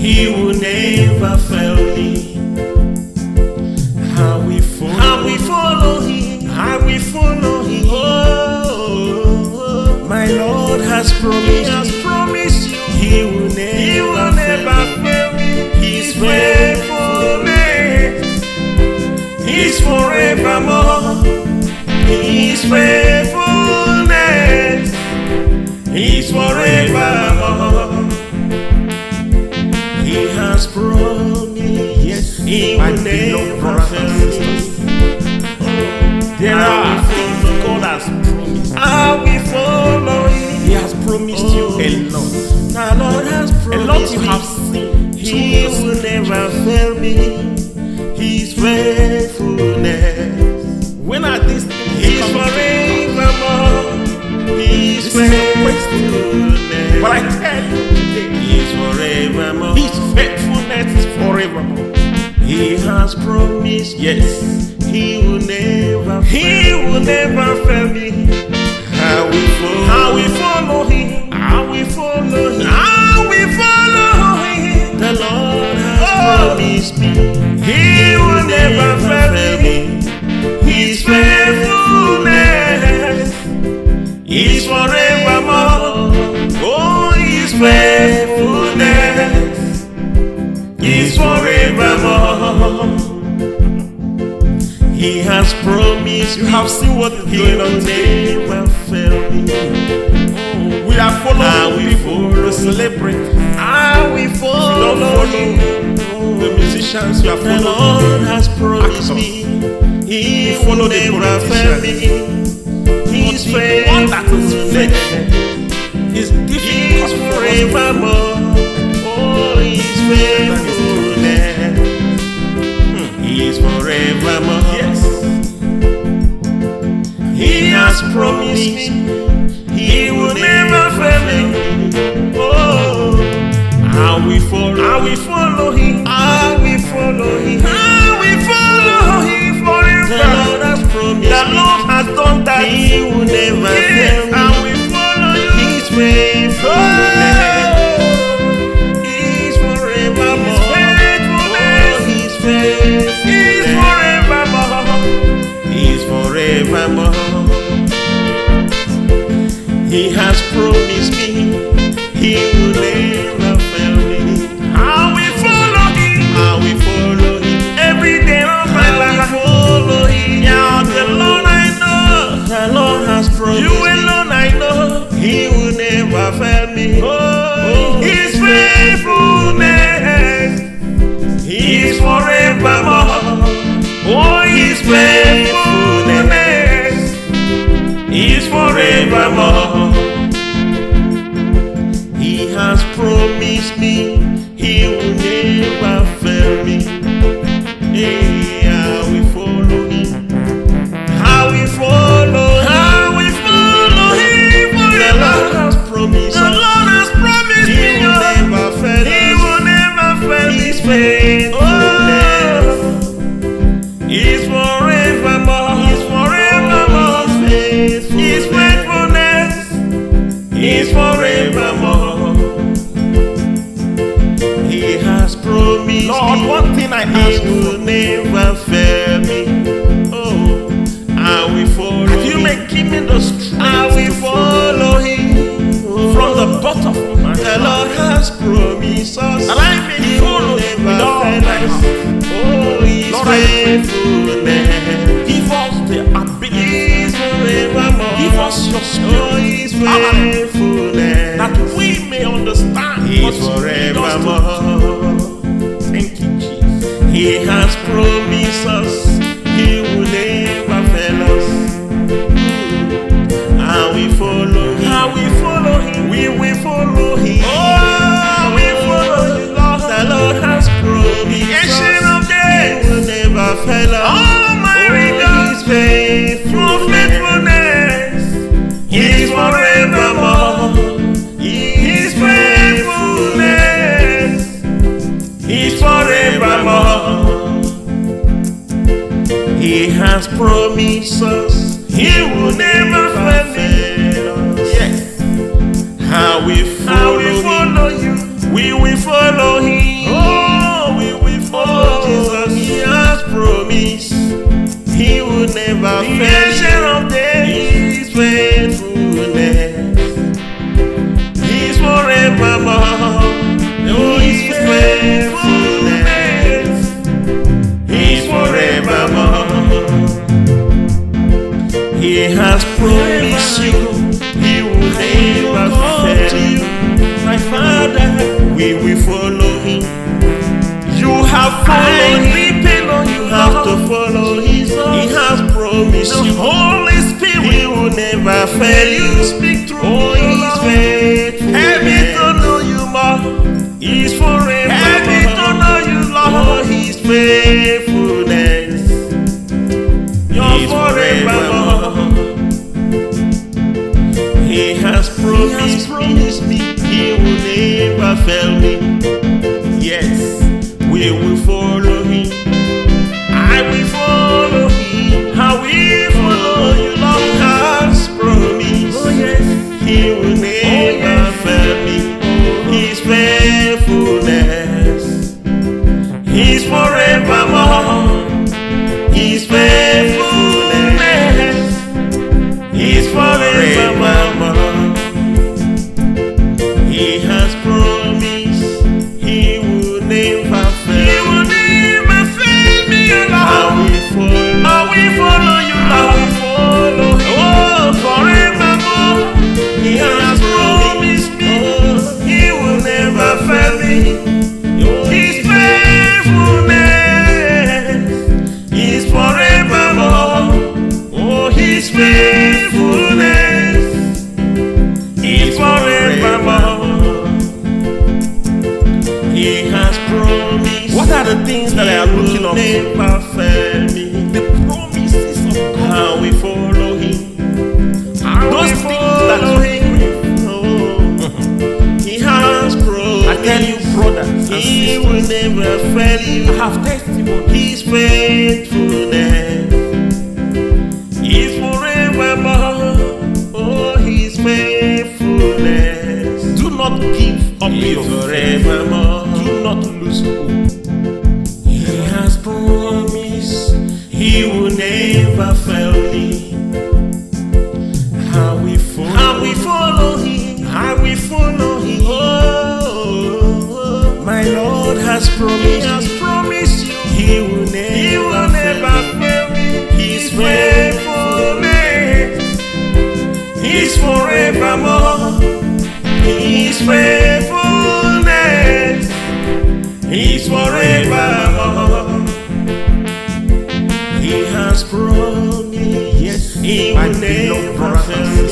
He will never fail me. I will follow him. I will follow him. Oh, my Lord has promised you. He will never fail me. His faithfulness is forevermore. His faithfulness is forevermore. He has promised, yes, he will never fail me. There are things God has promised. I will follow him. He has promised you a lot. The Lord has promised a lot you have seen. He will never fail me. His faithfulness. When are these things? He's forevermore. His faithfulness. But I tell you today, He's forevermore. His faithfulness is forevermore. He has promised, yes, He will never fail me. I will follow Him. I will follow Him. I will follow Him. The Lord has promised me. He will never fail me. His faithfulness is forevermore. Oh, His faithfulness is forevermore. He has promised. You have seen what is going on today. He will fail me. We are following people to celebrate. I will follow the musicians. You are following. The Lord has promised me. He will never fail me. His faithfulness is difficult forevermore. Oh, His faithfulness is forevermore. Yes, He has promised me. He will never fail me. Oh, I will follow Him. I will follow Him. I will follow Him forever. The Lord has promised. The Lord has done that. He will never fail me. I will follow you. His faithfulness is forevermore. His faithfulness is forevermore. He has promised me. He will never fail me. I will follow Him. I will follow Him every day of my life. I will follow Him. Yeah, the Lord I know. The Lord has promised. You alone I know. He will never fail me. Oh, His faithfulness is forevermore. Oh, His faithfulness is forevermore. He has promised me. He will never fail me. Hey, I will follow Him. I will follow Him forever. The Lord has promised. The Lord has promised me. He will never fail. He will never fail. His faithfulness is forevermore. His forevermore. His faithfulness is forevermore. He has promised. Lord, one thing I ask, He will never fail me. Oh, I will follow. Have you been keeping the strength? I will follow Him from the bottom of my heart. The Lord has promised us, and I may follow never fail us. Oh, His faithfulness. Give us the ability. Forevermore. Give us your spirit. Oh, His faithfulness, that we may understand. He's forevermore. Thank you, Jesus. He has promised us. He will never fail us. I will follow Him. I will follow Him. We will follow Him. Oh, we follow Him. Lord. The Lord has promised. The ancient of days. He will never fail us. Oh, my God. His faithfulness is forevermore. follow him. Oh, we will follow Jesus. He has promised he will never fail. The Ancient of Days, his faithfulness is forevermore. Oh, his faithfulness is forevermore. He has promised you he will never fail you. My Father, we will follow him. You have followed him. You have to follow his own. He has promised you. Holy Spirit, he will never fail you. Speak through. Oh, he's faithful. Help me to know you more. He's forever. Help me to know you, Lord. Oh, his faithfulness. You're forever. He has promised me he will never fail me. Yes, we will follow him. I will follow him. I will follow you. Lord has promised. Oh yes, he will never fail me. His faithfulness is forevermore. His faithfulness is forevermore. He has promised he will never fail. He will never fail me, Lord. I will follow you, Lord. I will follow him. Oh, forevermore. He has promised me he will never fail me. His faithfulness is forevermore. Oh, his faithfulness is forevermore. He has promised. What are the things that I am looking up to? Never fail me. The promises of God. How we follow him. Those things that you pray. He has promised. I tell you, brothers and sisters, he will never fail you. I have testimony. His faithfulness is forevermore. Oh, his faithfulness. Do not give up your forevermore. Do not lose hope. He has promised he will never fail me. I will follow him. I will follow him. Oh, my Lord has promised. He has promised you. He will never fail me. His faithfulness is forevermore. His faithfulness is forevermore. He has promised. Yes, he will never fail me.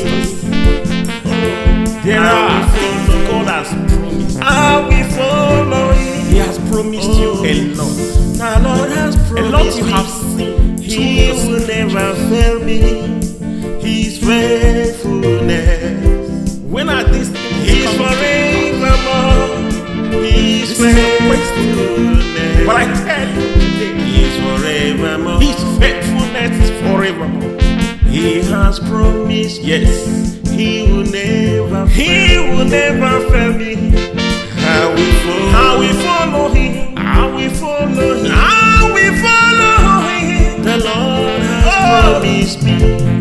There are things God has promised. I will follow him. He has promised you a lot. The Lord has promised a lot you have seen. He will never fail me. His faithfulness. When are these things? He's forevermore. His faithfulness. But I tell you today, he's forevermore. His faithfulness is forevermore. He has promised. Yes. He will never fail me. I will follow him. I will follow him. I will follow him. The Lord has promised me.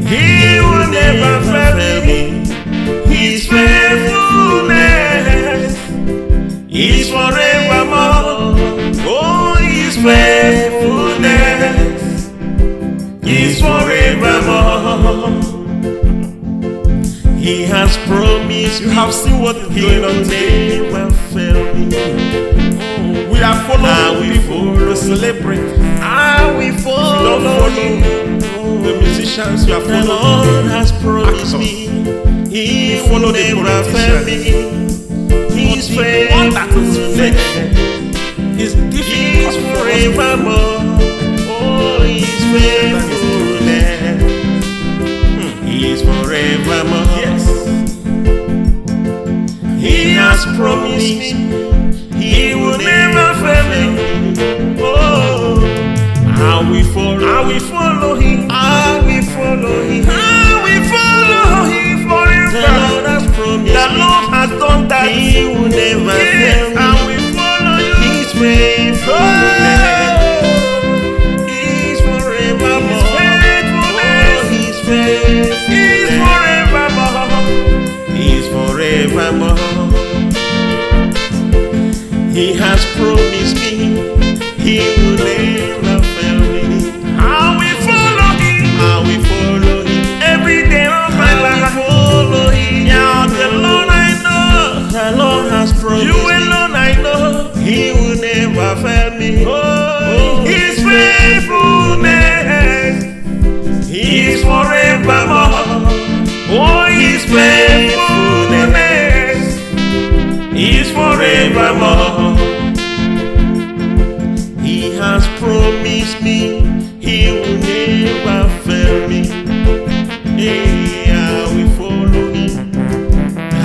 He will never fail me. His faithfulness is forevermore. Oh, his faithfulness is forevermore. He has promised. You have seen what is going on today. Will fail me. We are following people to celebrate. I will follow. The musicians, you are following. The Lord has promised me. He will never fail me. His faithfulness is forevermore. Oh, his faithfulness is forevermore. Yes. He has promised me he will never fail me. Oh, I will follow him. I will follow him. I will follow him forever. The Lord has promised. The Lord has done that. He will never fail me. I will follow him. is forevermore. He has promised me He will never fail me. I will follow Him. I will follow Him every day of my life. I will follow Him. Yeah, the Lord I know. The Lord has promised. You alone I know. He will never fail me. Oh, His faithfulness is forevermore. Oh, His faithfulness is forevermore. He has promised me He will never fail me. Hey, I will follow Him.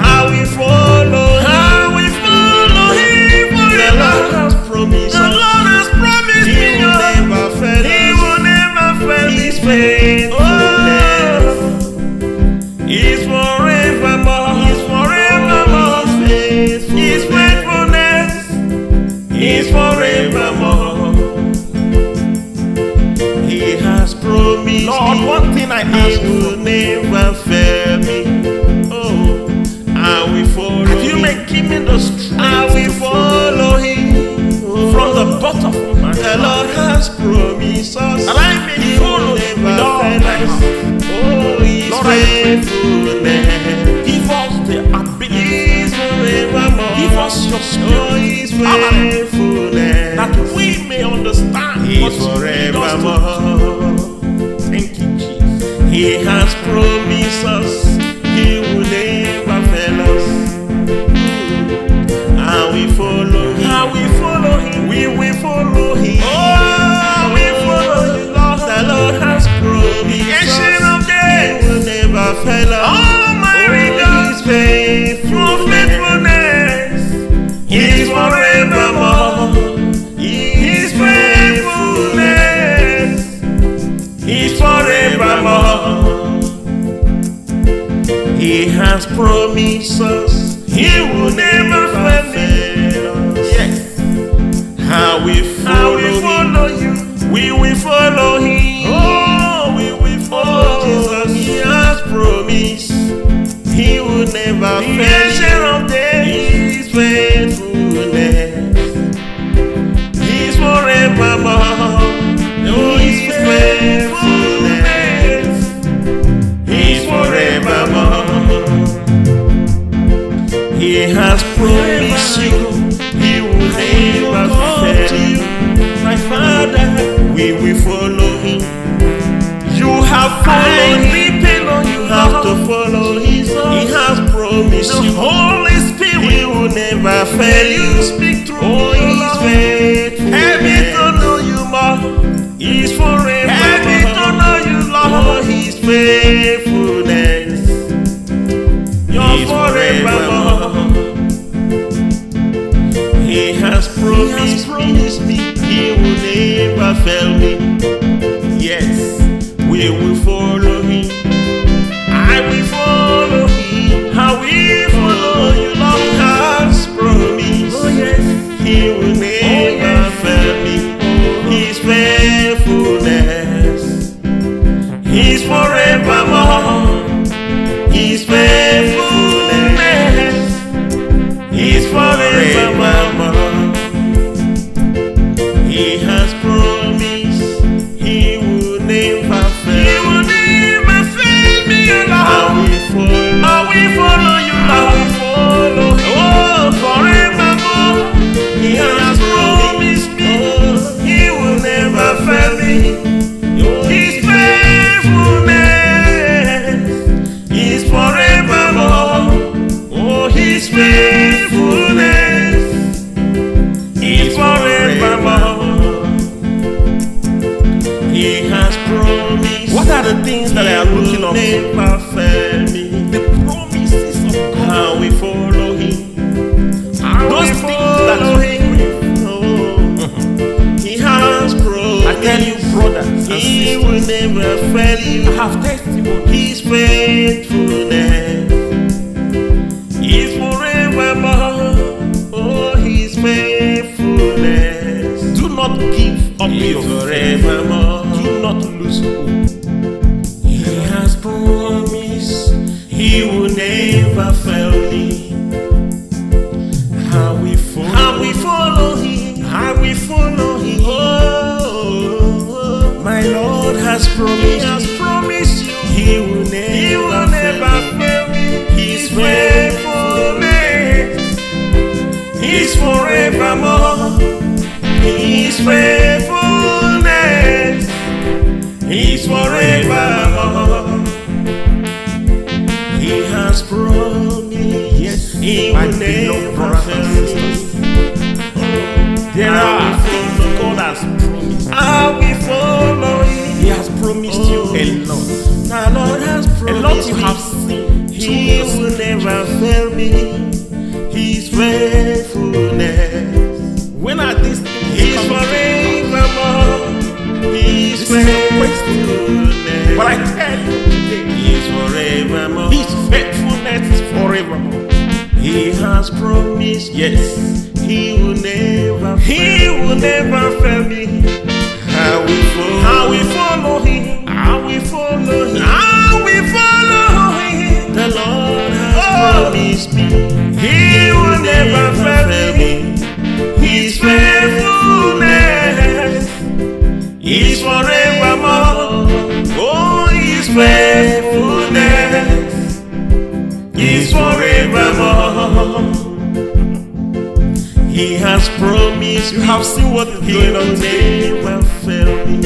I will follow Him. I will follow Him. The Lord has promised. The Lord has promised me He will never fail. He will never fail. His faithfulness is forevermore. Is forevermore. His faithfulness is forevermore. He has promised. Lord, one thing I ask, He will never fail me. Oh, I will follow. If you may give me the strength, I will follow Him. From the bottom of my heart, the Lord has promised us, and I may follow Him with all my heart. Oh, His faithfulness. Give us the ability. Forevermore. Give us your spirit. His faithfulness, that we may understand what forevermore. Thank you, Jesus. He has promised us He will never fail us. I will follow Him. I will follow Him. We will follow Him. Oh, we follow Him, Lord. The Lord has promised. The ancient of days He will never fail us. Oh, my God. His faithfulness is forevermore. His faithfulness is forevermore. He has promised us He will never fail us. Yes. How we follow you. We will follow Him. Oh, we will follow Jesus. He has promised He will never fail. The ancient of days, His faithfulness is forevermore. Oh, His faithfulness is forevermore. He has promised you He will never fail you. My Father, we will follow Him. You have followed Him. You have to follow His. He has promised you. Holy Spirit, He will never fail you. Speak through. Oh, His faithfulness. Help me to know you more. He's forever. Help me to know you, Lord. Oh, His faithfulness. You're forevermore. He has promised me He will never fail me. Yes, we will follow Him. I will follow Him. I will follow you, Lord. He has promised. Oh, yes. He will never fail me. His faithfulness is forevermore. His faithfulness is forevermore. He has promised He will never fail. He will never fail me, Lord. I will follow you, Lord. I will follow Him. Oh, forevermore. He has promised me He will never fail me. His faithfulness is forevermore. Oh, His faithfulness is forevermore. He has promised. What are the things that I am looking up? Never fail me. The promises of God. How we follow Him. Those things that Him. Oh, He has promised. I tell you, brothers and sisters, He will never fail you. I have testimony. His faithfulness is forevermore. Oh, His faithfulness. Do not give up your forevermore. Do not lose hope. He has promised He will never fail. He has promised you. He will never fail me. His faithfulness is forevermore. His faithfulness is forevermore. He has promised. Yes, He will never fail me. There are things God has promised. I will follow Him. He has promised you a lot. The Lord has promised a lot you have seen. He will never fail me. His faithfulness. When are these things? He's forevermore. His faithfulness. But I tell you today, He's forevermore. His faithfulness is forevermore. He has promised, yes, He will never fail me. I will follow Him. I will follow Him. I will follow Him. The Lord has promised me. He will never fail me. His faithfulness is forevermore. Oh, His faithfulness is forevermore. He has promised. You have seen what is going on today. He will never fail me.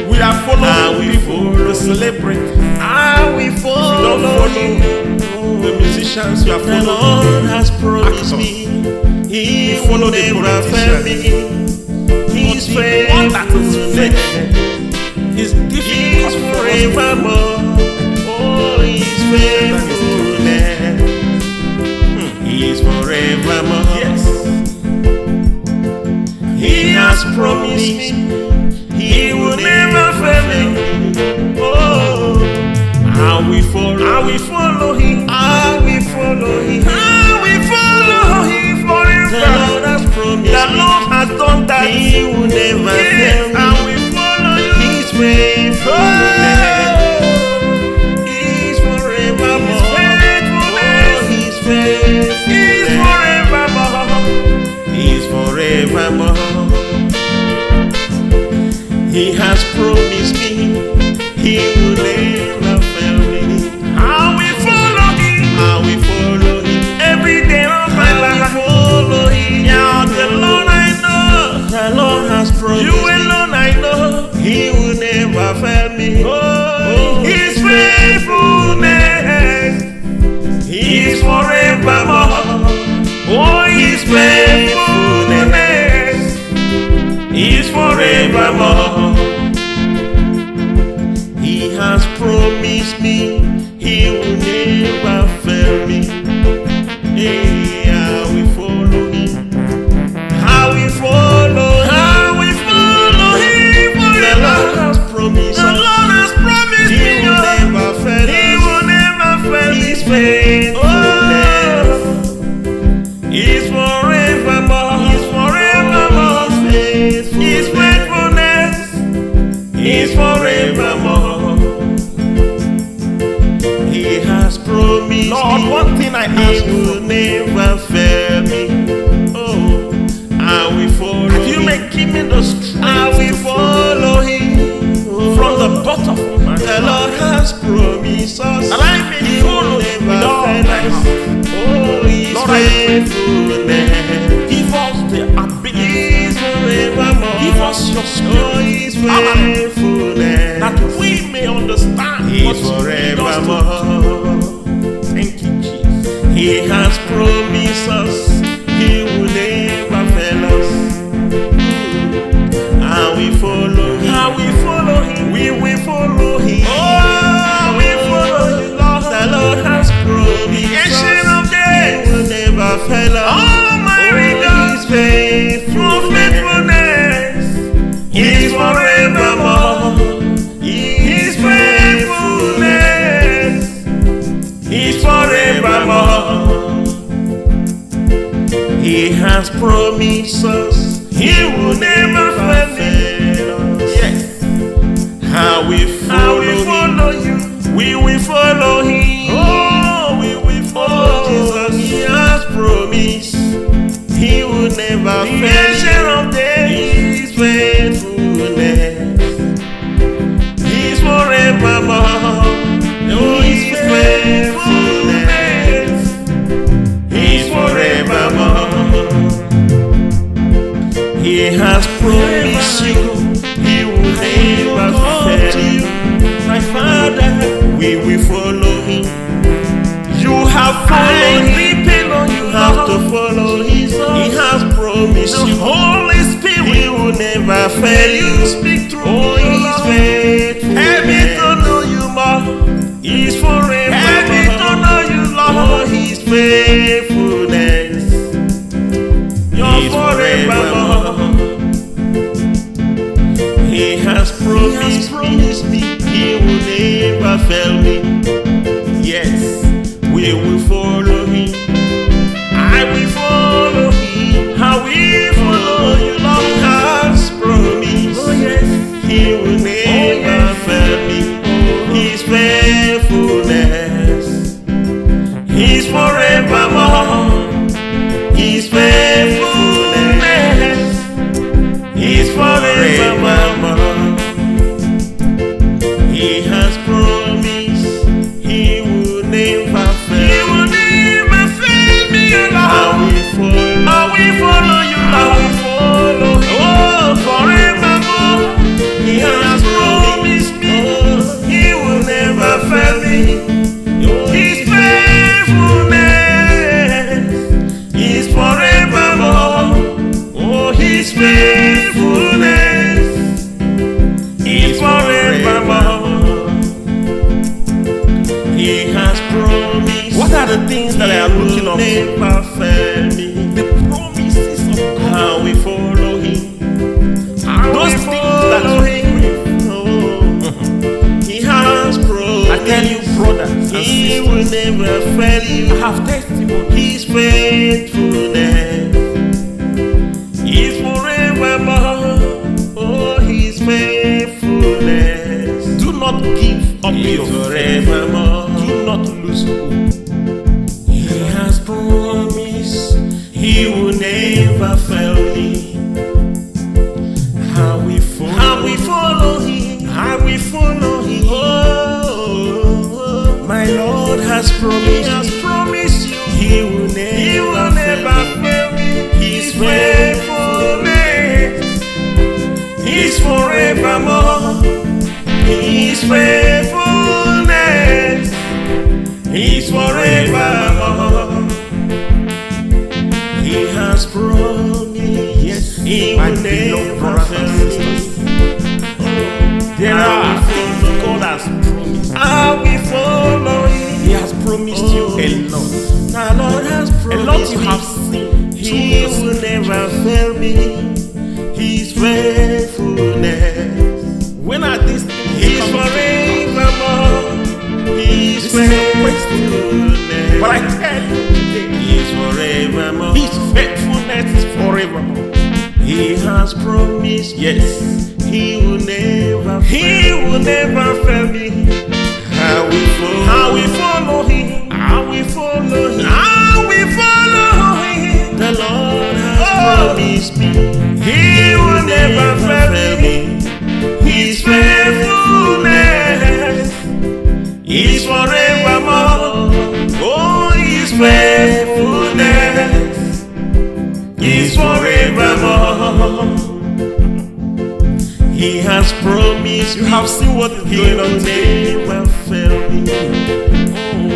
We are following people to celebrate. I will follow Him. The musicians, you are following. The Lord has promised me. He will never fail me. His faithfulness is difficult forevermore. Oh, His faithfulness is forevermore. Yes, He has promised me. He will never fail me. Oh, I will follow Him. I will follow Him. I will follow Him forever. The Lord has promised. The Lord has done that. He will never fail me. I will follow you. His faithfulness is forevermore. His faithfulness is forevermore. He has promised me. He will never fail me. I will follow Him. I will follow Him every day of my life. I will follow Him. Yeah, the Lord I know. The Lord has promised. You alone I know. He will never fail me. Oh, His faithfulness is forevermore. Oh, His faithfulness is forevermore. He has promised me. He will never fail me. Hey, I will follow Him. I will follow Him. The Lord has promised. The Lord has promised me. He will never fail. He will never fail. His faithfulness is forevermore. Is forevermore. His faithfulness is forevermore. He has promised. Lord, one thing I ask, He will never fail me. Oh, I will follow. If you may keep me the strength, I will follow Him. From the bottom of my heart, the Lord has promised us, and I may follow never fail us. Oh, His faithfulness. Give us the ability forevermore. Give us your spirit. Oh, His faithfulness, that we may understand His forevermore. Thank you, Jesus. He has promised us. He will never fail us. I will follow Him. I will follow Him. We will follow Him. Oh, we follow Him. Lord. The Lord has promised. The ancient of days. He will never fail us. Oh, my God. His faithfulness is forevermore. His faithfulness is forevermore. He has promised us. He will never fail us. Yes. How we follow you. We will follow Him. Oh, we will follow Jesus. He has promised. He will never fail. His faithfulness forevermore. His faithfulness is forevermore. He has promised He will never fail. He will never fail me, Lord. I will follow you, Lord. I will follow you. Oh, forevermore. He has promised me He will never fail me. His faithfulness is forevermore. Oh, His faithfulness is forevermore. He has promised. What are the things that I am looking up to? Never fail me. The promises of God. How we follow Him. Those things that we He has promised. I tell you, brothers and sisters, He will never fail you. I have testimony. His faithfulness is forevermore. Oh, His faithfulness. Do not give up your forevermore. Do not lose hope. He has promised He will never fail me. How we follow Him. How we follow Him. Oh, my Lord has promised. He has promised you. He will never fail me. His faithfulness is forevermore. His faithfulness is forevermore. He has promised. Yes, He will never fail me. There are things God has promised. I will follow Him. He has promised you a lot. The Lord has promised a lot you have seen. He will never fail me. His faithfulness. When are these things? He's forevermore. His faithfulness. But I tell you today, He's forevermore. His faithfulness is forevermore. He has promised. Yes. He will never fail me. How we follow Him. How we follow Him. How we follow Him. The Lord has promised me. He will never fail me. His faithfulness is forevermore. Oh, His faithfulness is forevermore. He has promised. You have seen what is going on today. Never fail me.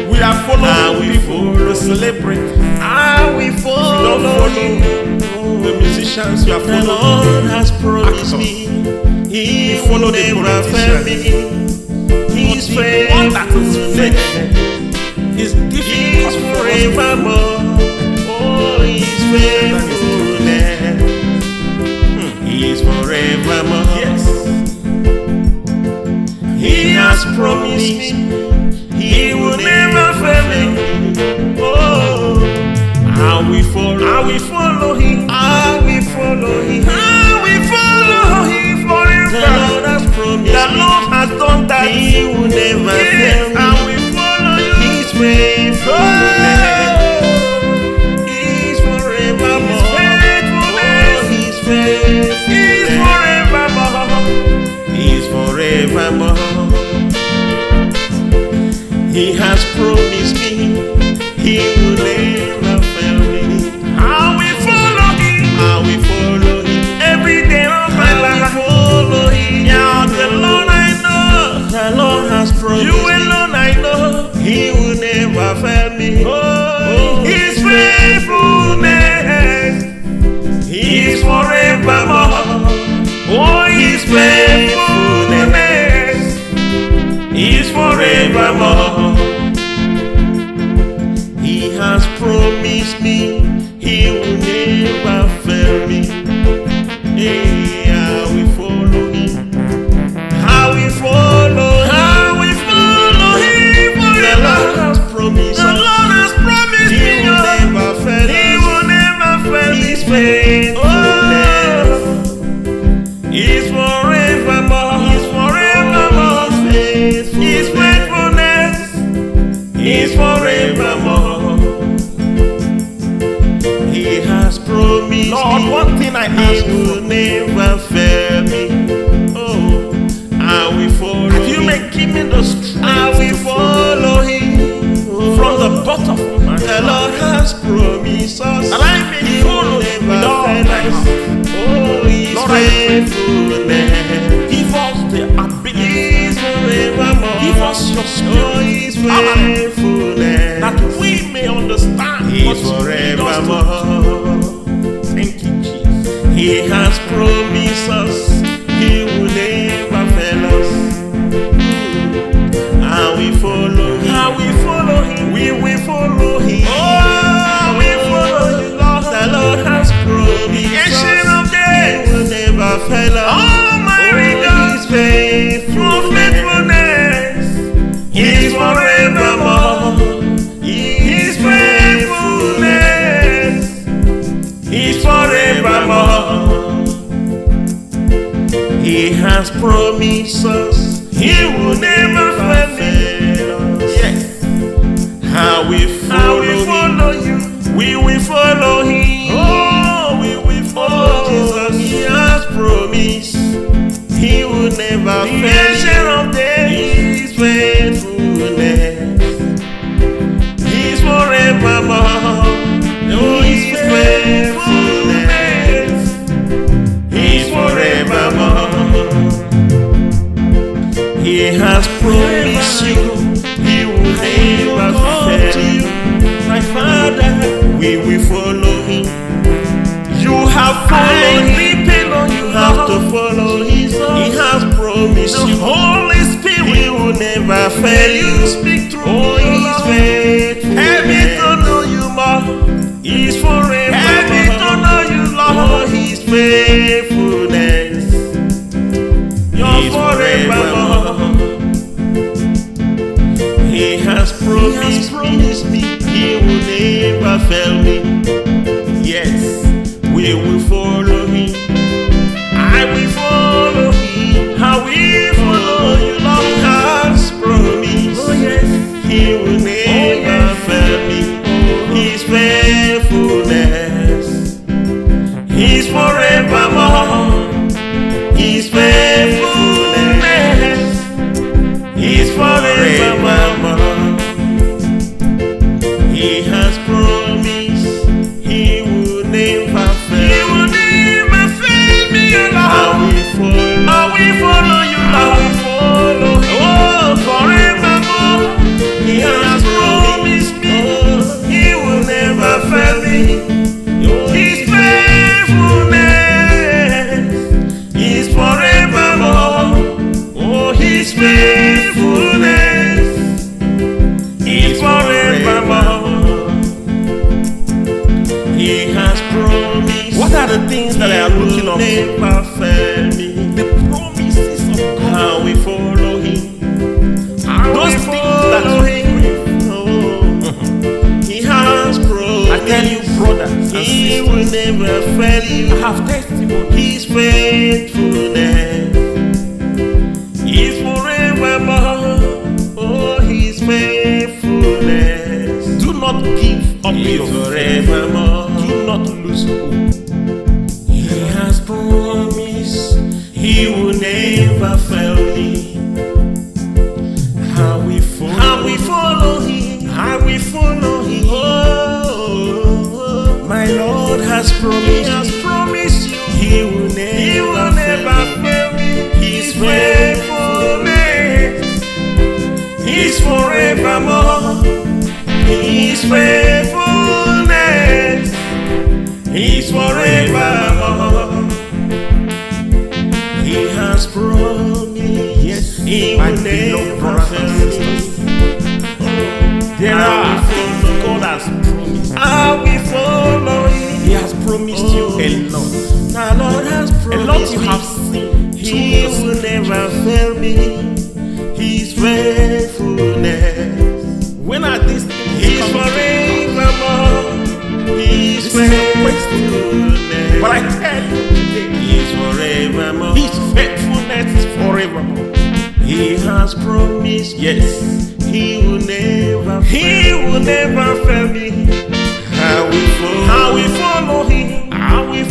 We are following people to celebrate. We follow the musicians. You are following. The Lord has promised me. He will never fail me. His faithfulness is different forevermore. Oh, His faithfulness is forevermore. Yes. He has promised me He will never fail me. Oh, how we follow Him. How we follow Him. How we follow Him forever. The Lord has promised. The Lord has done that. He will never fail me. How we follow you. His faithfulness is forevermore. His faithfulness. He's forevermore. He has promised me He will never fail me. How we follow Him. How we follow Him. Every day of my life. Follow Him. Yeah, the Lord I know. The Lord has promised. You alone I know. He will never fail me. Oh, His faithfulness is forevermore. Oh, His faithfulness is forevermore. He has promised me He will never fail me. Hey, how we follow Him. How we follow Him. The Lord has promised. The Lord has promised He will never fail. He will never fail. His faithfulness is forevermore. He's forevermore. His faithfulness is forevermore. Lord, one thing I ask, He will never fail me. Oh, I will follow Him. You may give me the strength. I will follow Him. From the bottom of my heart, the Lord has promised us that I may follow Him with all my heart. Oh, His faithfulness. Give us the ability. Forevermore. Give us your spirit. Oh, His faithfulness. That we may understand His forevermore. Thank you, Jesus. He has promised us He will never fail us. I will follow Him. I will follow Him. We will follow Him. Oh, we follow Him, Lord. The Lord has promised us He will never fail us. Oh, my God. His faithfulness is forevermore. His faithfulness is forevermore. He has promised us He will never fail us. Yes. How we follow you. We will follow Him. Oh, we will follow Jesus. He has promised He will never fail us. His faithfulness is forevermore. Oh, His faithfulness is forevermore. He has promised you He will never fail you. My Father, we will follow Him. You have followed Him. You have to follow His Son. He has promised you. Holy Spirit, He will never fail you. Speak through. Oh, His faithfulness. Help me to know you more. He's forever. Help me to know you, Lord. Oh, His faithfulness. You're forever. He has promised me He will never fail me. Yes, we will follow Him. I will follow Him. I will follow you, Lord. He has promised. Oh yes, He will never fail me. His faithfulness is forevermore. His faithfulness is forevermore. He has promised He will never fail. He will never fail me, Lord. I will follow you, Lord. I will follow Him. Oh, forevermore. He has promised me He will never fail me. His faithfulness is forevermore. Oh, His faithfulness is forevermore. He has promised. What are the things that I am looking up to? Never fail me. The promises of God. How we follow Him. Those things that Him. Oh, He has promised. I tell you, brothers, He will never fail you. I have testimony. His faithfulness is forevermore. Oh, His faithfulness. Do not give up your forevermore. Do not lose hope. He has promised He will never fail me. I will follow Him. I will follow Him. Oh, my Lord has promised. He has promised you He will never fail me. His faithfulness is forevermore. His faithfulness is forevermore. He has promised. Yes, He will never fail me. There are things God has promised. I will follow Him. He has promised you a lot. The Lord has promised a lot you have seen. He will never fail me. His faithfulness. When are these things? He's forevermore. His faithfulness. But I tell you today, He's forevermore. His faithfulness is forevermore. He has promised. Yes. He will never fail me. I will follow Him. I will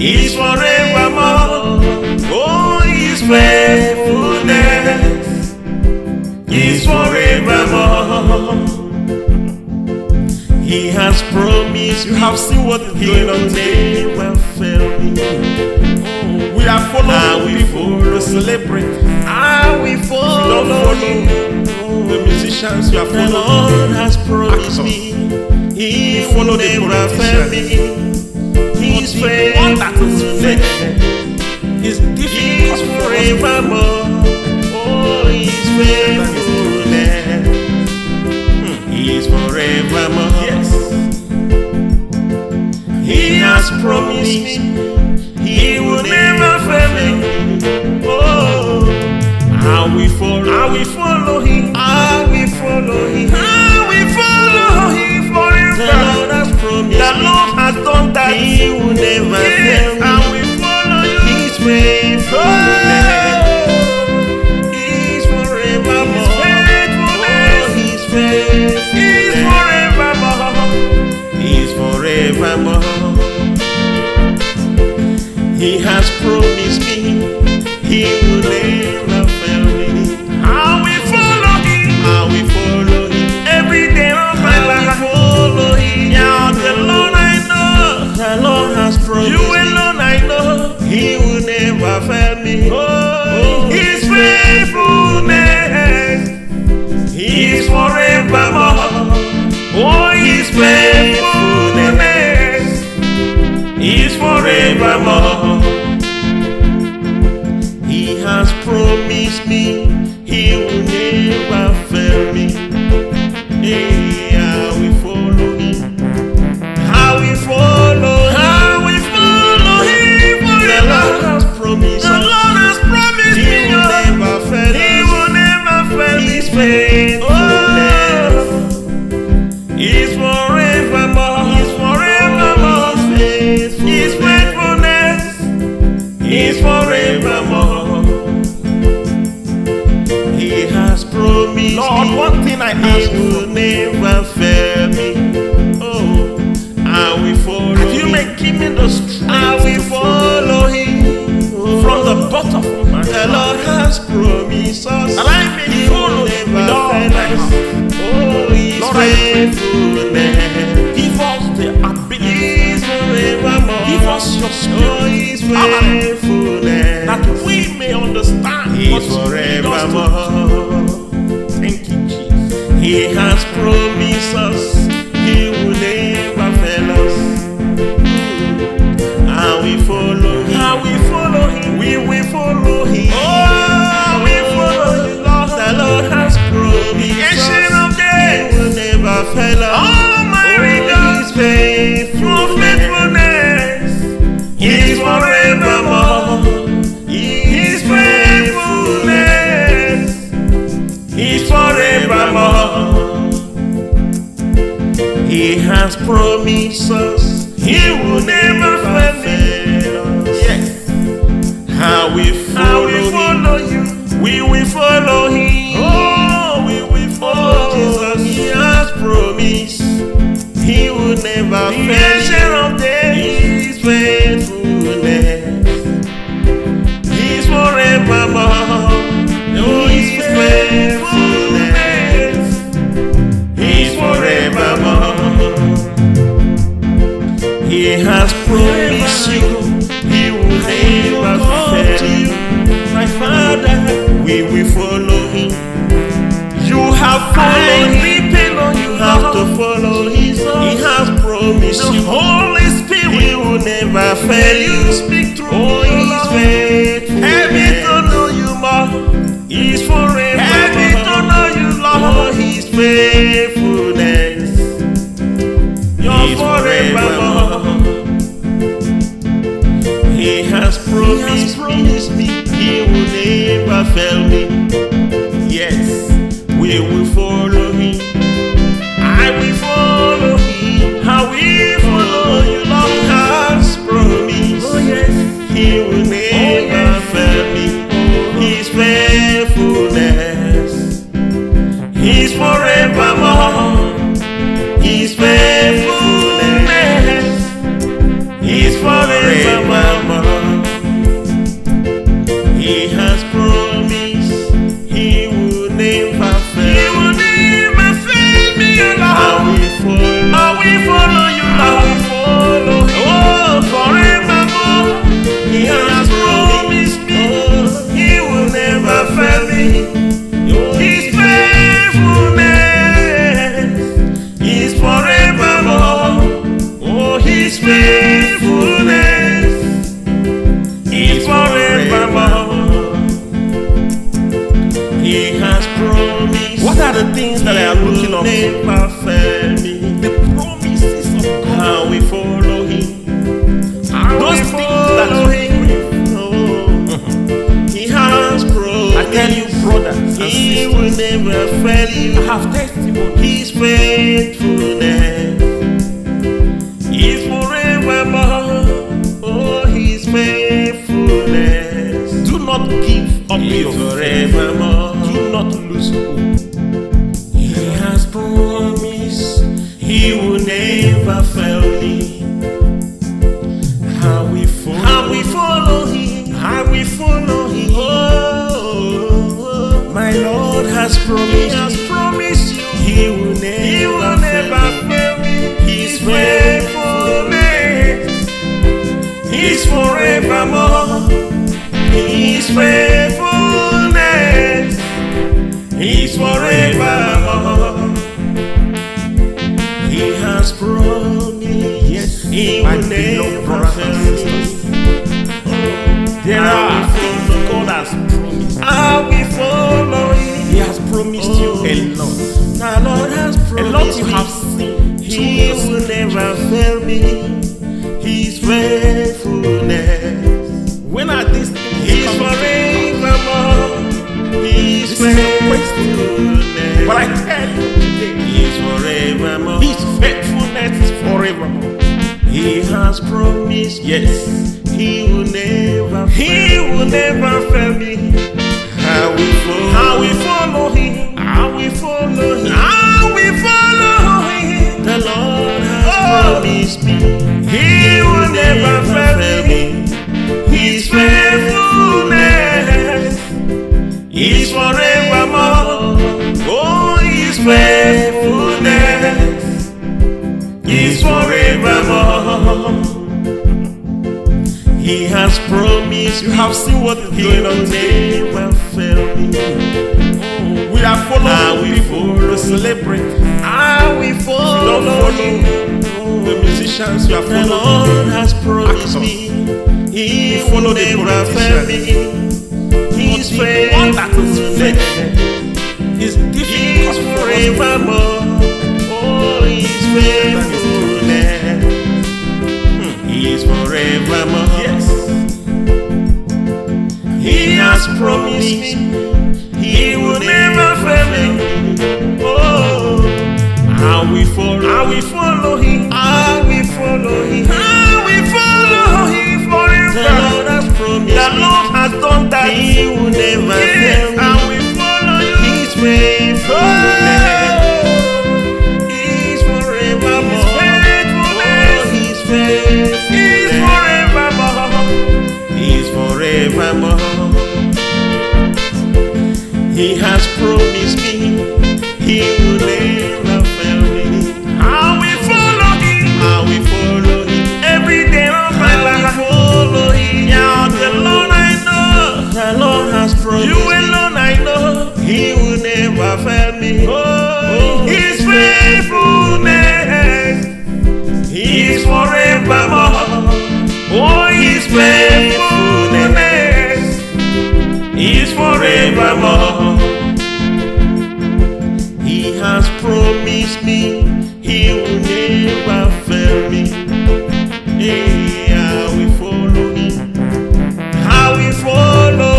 is forevermore. Oh, His faithfulness is forevermore. He has promised. You have seen what is going on today. Never fail me. We are following people to celebrate. I will follow. The musicians, you are following. The Lord has promised me. He will never fail me. His faithfulness is forevermore. Oh, His faithfulness is forevermore. Yes. He has promised me. He will never fail me. Oh, I will follow. I will follow Him. I will follow Him. I will follow Him forever. The Lord has promised. The Lord has done that. He will never fail me. I will follow you. His faithfulness is forevermore. His faithfulness is forevermore. Is forevermore. He has promised me. He will never fail me. I will follow Him. I will follow Him every day of my life. I will follow Him. Yeah, the Lord I know. The Lord has promised. You alone I know. He will never fail me. Oh, His faithfulness is forevermore. Oh, His faithfulness is forevermore. He has promised me. He will never fail me. Hey, I will follow Him. I will follow. I will follow Him. The Lord has promised. The Lord has promised me. He will never fail. He will never fail. His faithfulness is forevermore. Is forevermore. His faithfulness is forevermore. He has promised. Lord, one thing I ask, He will never fail me. Oh, I will follow. If you make Him in the street, I will follow Him. From the bottom of my heart, the Lord has promised us, and I may follow never fail us. Oh, His faithfulness. Give us the ability forevermore. Give us your spirit. Oh, His faithfulness, that we may understand what forevermore. Thank you, Jesus. He has promised us. He will never fail us. I will follow Him. I will follow Him. We will follow Him. Oh, we follow Him, Lord. The Lord has promised. The ancient of days, He will never fail us. Almighty God, His faithfulness is forevermore. His faithfulness is forevermore. He has promised us. He will never fail us. Yes. How we follow you. We will follow Him. Oh, we will follow Jesus. He has promised. He will never fail. The ancient of days, His faithfulness is forevermore. Oh, His faithfulness is forevermore. He has promised you. He will never fail you. My Father, we will follow Him. You have followed Him. You have to follow His. He has promised you. Holy Spirit, He will never fail you. Speak through. Oh, His faithfulness. Help me to know you more. He's forever. Help me to know you, Lord. Oh, His faithfulness. You're forevermore. He has promised me. He will never fail me. Yes, we will follow Him. I will follow Him. I will follow you. Lord has promised. Oh yes, He will never fail me. His faithfulness is forevermore. His faithfulness is forevermore. have testimony. His faithfulness is forevermore. Oh, His faithfulness. Do not give up your forevermore. Do not lose hope. He has promised He will never fail me. I will follow Him. I will follow Him. Oh, my Lord has promised you. He will never fail me. His faithfulness is forevermore. His faithfulness is forevermore. He has promised, yes, He will never fail me. There are things God has promised. I will follow Him. He has promised you a lot. The Lord has promised a lot you have seen. He will never fail me. His faithfulness. When are these things? He's forevermore. His faithfulness. But I tell you today, He's forevermore. His faithfulness is forevermore. He has promised, yes, He will never fail me. I will follow Him. I will follow Him. I will follow Him. The Lord has promised me. He will never fail me. His faithfulness is forevermore. Oh, His faithfulness is forevermore. He has promised. You have seen what is going on today. He will never fail me. We are following. We celebrate. I will follow Him. The musicians, you are following. The Lord has promised me. He will never fail me. His faithfulness is difficult forevermore. Oh, His faithfulness is forevermore. Yes, He has promised me. He will never fail me. Oh, I will follow Him. I will follow Him. I will follow Him forever. The Lord has promised. The Lord has done that. He will never fail me. I will follow you. His faithfulness is forevermore. His faithfulness is forevermore. He's forevermore. He has promised me. He will never fail me. I will follow Him. I will follow Him every day of my life. I will follow Him. Yeah, the Lord I know. The Lord has promised. You alone I know. He will never fail me. Oh, His faithfulness is forevermore. Oh, His faithfulness is forevermore. He has promised me. He will never fail me. Hey, I will follow Him. I will follow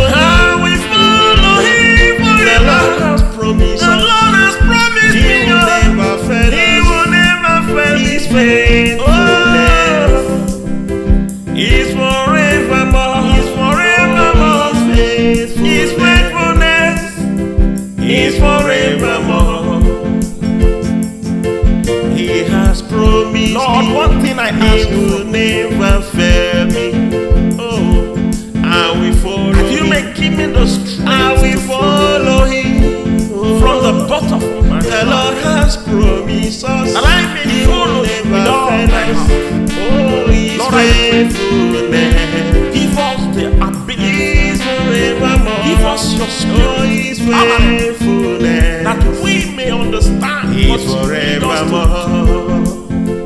Him forever. The Lord has promised. The Lord has promised me. He will never fail. He will never fail. His faithfulness is forevermore. Is forevermore. His faithfulness is forevermore. He has promised. Lord, one thing I ask, He will never fail me. Oh, I will follow. If you may keep me the strength, I will follow Him. Oh, from the bottom of my heart. The Lord has promised us, and I may follow never fail us. Oh, His faithfulness. Give us the ability. Forevermore. Give us your spirit. Oh, His faithfulness, that we may understand. He's forevermore.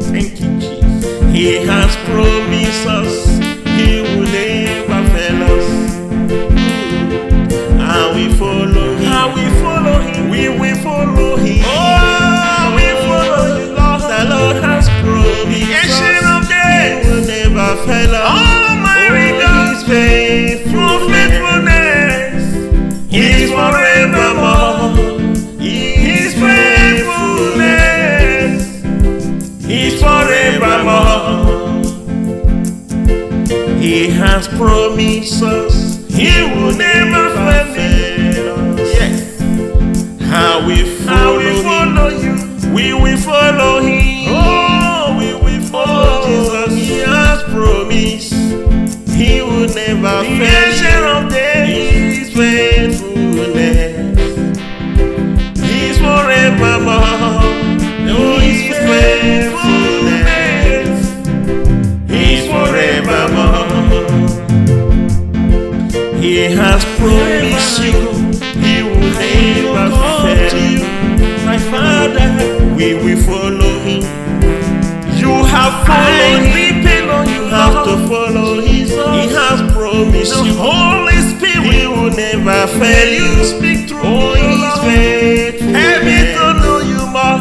Thank you, Jesus. He has promised us. He will never fail us. I will follow Him. I will follow Him. We will follow Him. Oh, we follow Him. Lord, the Lord has promised. The ancient of days. He will never fail us. Oh, my God. His faithfulness is forevermore. He has promised us He will never fail me. Yes. How we follow you. We will follow Him. Oh, we will follow Jesus. He has promised He will never fail. His faithfulness is forevermore. His faithfulness is forevermore. He has promised you He will never fail you. My Father, we will follow Him. You have followed Him. You have to follow His. He has promised you. Holy Spirit, He will never fail you. Speak through. Oh, He's faithful. Help me to know you more.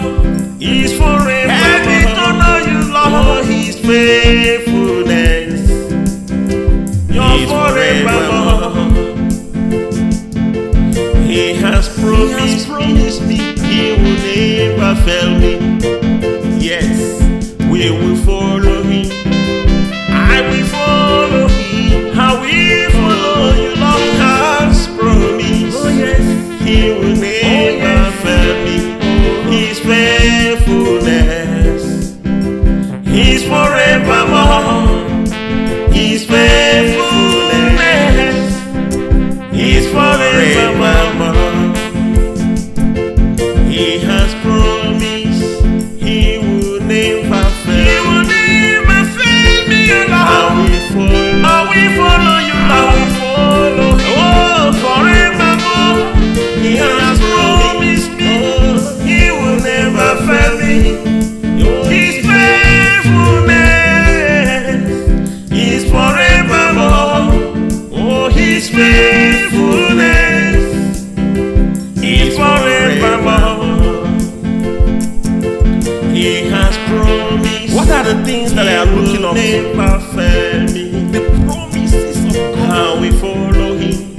He's forever. Help me to know you, Lord. Oh, His faithfulness. He's forever. He has promised me He will never fail me. Yes, we will follow Him. I will follow Him. I will follow you. Lord has promised. Oh yes, He will never fail me. His faithfulness is forevermore. His faithfulness is forevermore. He has promised He will never fail. He will never fail me, Lord. I will follow you, Lord. I will follow Him. Oh, forevermore. He has promised me He will never fail me. His faithfulness is forevermore. Oh, His faithfulness is forevermore. He has promised. What are the things that I am looking up? Never fail me. The promises of God. How we follow Him.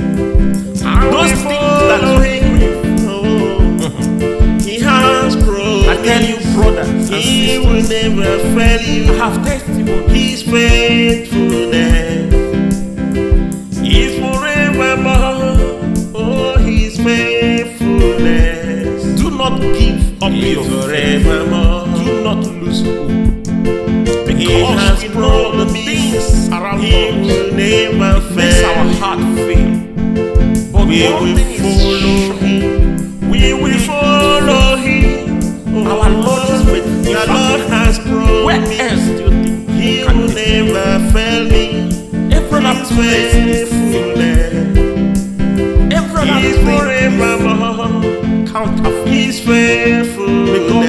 Those things that we He has promised. I tell you, brothers and sisters, He will never fail you. I have testimony. His faithfulness is forevermore. Oh, His faithfulness. Do not give up your forevermore. Do not lose hope. Because we know the things around us will never fail. Our heart fail. But we will follow Him. We will follow Him. Our Lord is faithful. The Lord has promised. Where else do you think He will never fail me? His faithfulness is forevermore. Counterfeit. His faithfulness